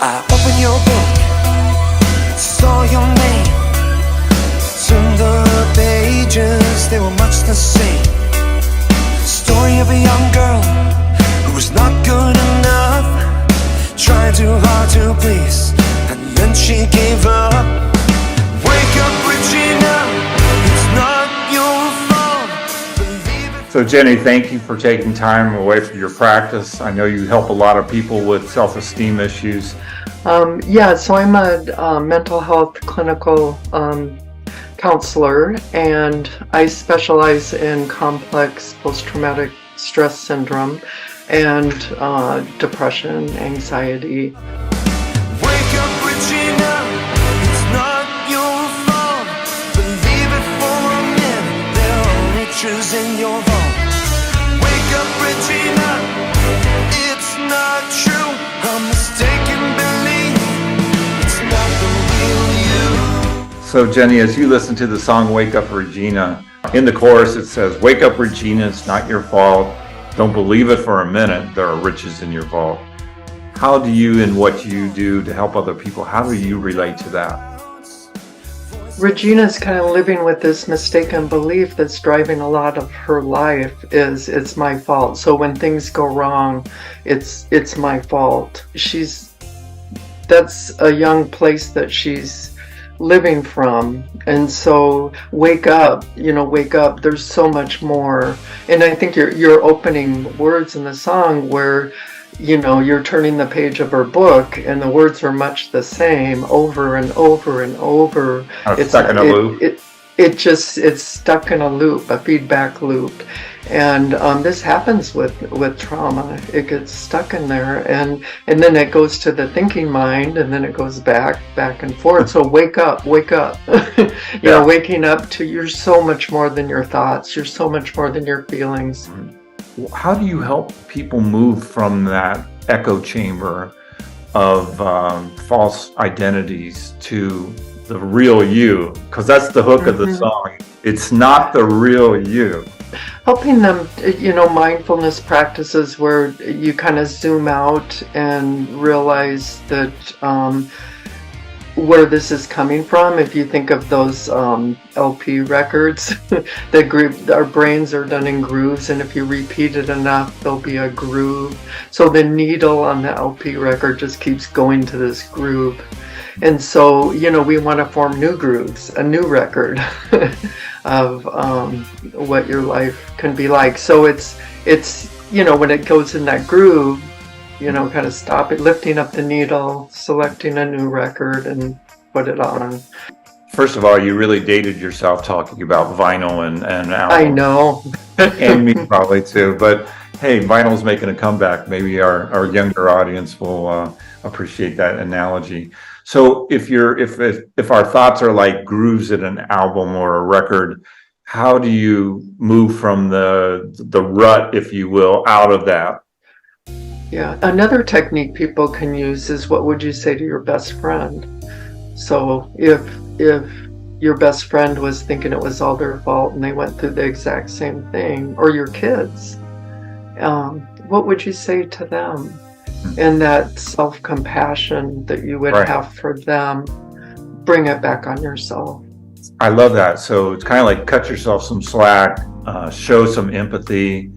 I opened your book, saw your name, turned the pages, they were much the same. Story of a young girl who was not good enough, tried too hard to please, and then she gave up. Wake up, Regina, it's not your fault. Believe it. So Jenny, thank you for taking time away from your practice. I know you help a lot of people with self-esteem issues. So I'm a mental health clinical counselor, and I specialize in complex post-traumatic stress syndrome and depression, anxiety. Wake up, Regina, it's not your fault. Believe it for a minute, there are riches in your vault. Wake up, Regina, it's not true. A mistaken belief, it's not the real you. So Jenny, as you listen to the song Wake Up Regina, in the chorus it says, wake up Regina, it's not your fault. Don't believe it for a minute, there are riches in your vault. How do you, and what you do to help other people, how do you relate to that? Regina's kind of living with this mistaken belief that's driving a lot of her life is it's my fault. So when things go wrong, it's my fault. That's a young place that she's living from. And so wake up, wake up. There's so much more. And I think your opening words in the song where you're turning the page of her book and the words are much the same over and over and over. It's stuck in a loop. It's stuck in a loop, a feedback loop. And this happens with trauma. It gets stuck in there, and then it goes to the thinking mind, and then it goes back and forth. So wake up. Waking up to you're so much more than your thoughts. You're so much more than your feelings. How do you help people move from that echo chamber of false identities to the real you? Because that's the hook of the song. It's not the real you. Helping them, mindfulness practices where you kind of zoom out and realize that where this is coming from. If you think of those LP records, our brains are done in grooves, and if you repeat it enough, there'll be a groove. So the needle on the LP record just keeps going to this groove. And so, we want to form new grooves, a new record of what your life can be like. So it's when it goes in that groove, kind of stop it, lifting up the needle, selecting a new record and put it on. First of all, you really dated yourself talking about vinyl and albums. I know. And me probably too. But hey, vinyl's making a comeback. Maybe our younger audience will appreciate that analogy. So if our thoughts are like grooves in an album or a record, how do you move from the rut, if you will, out of that? Yeah, another technique people can use is what would you say to your best friend? So if your best friend was thinking it was all their fault and they went through the exact same thing, or your kids, what would you say to them? And that self-compassion that you would have for them, bring it back on yourself. I love that. So it's kind of like cut yourself some slack, show some empathy.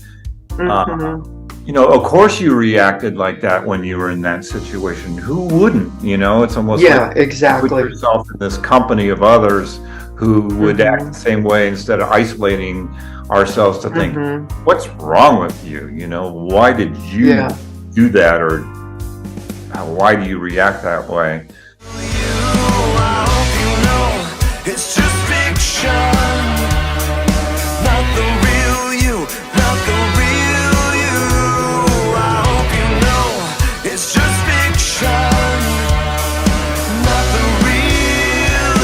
Of course you reacted like that when you were in that situation. Who wouldn't? It's almost like exactly. Put yourself in this company of others who would act the same way, instead of isolating ourselves to think, what's wrong with you? Why did you do that, or why do you react that way? It's just fiction, not the real you, not the real you. I hope you know it's just fiction, not the real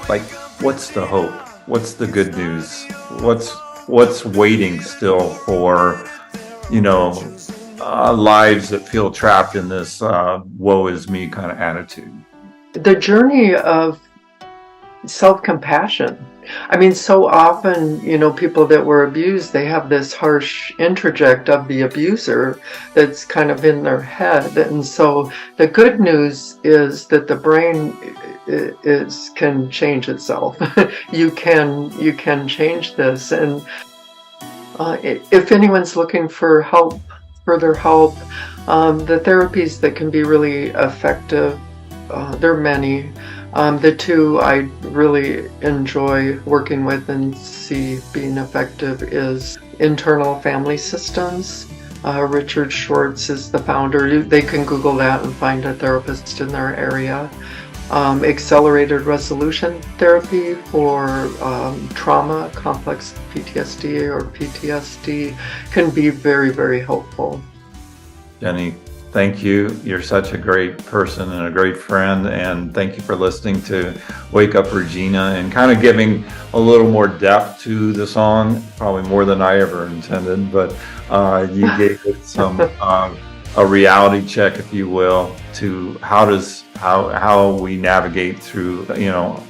you. Like, what's the hope? What's the good news? What's waiting still for lives that feel trapped in this woe is me kind of attitude? The journey of self-compassion. I mean, so often, people that were abused, they have this harsh introject of the abuser that's kind of in their head. And so the good news is that the brain can change itself. You can change this. And if anyone's looking for help, further help, the therapies that can be really effective, there are many. The two I really enjoy working with and see being effective is internal family systems. Richard Schwartz is the founder. They can Google that and find a therapist in their area. Accelerated resolution therapy for trauma, complex PTSD or PTSD can be very, very helpful. Jenny, thank you. You're such a great person and a great friend. And thank you for listening to Wake Up Regina and kind of giving a little more depth to the song, probably more than I ever intended. But you gave it some a reality check, if you will, to how we navigate through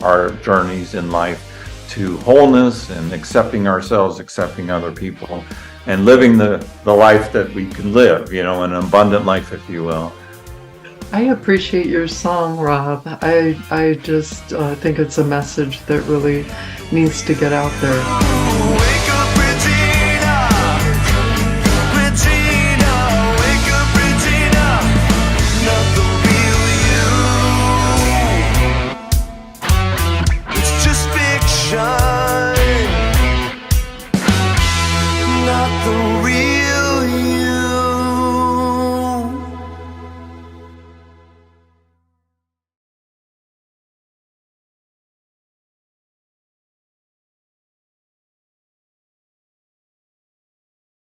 our journeys in life to wholeness and accepting ourselves, accepting other people, and living the life that we can live, an abundant life, if you will. I appreciate your song, Rob. I just think it's a message that really needs to get out there.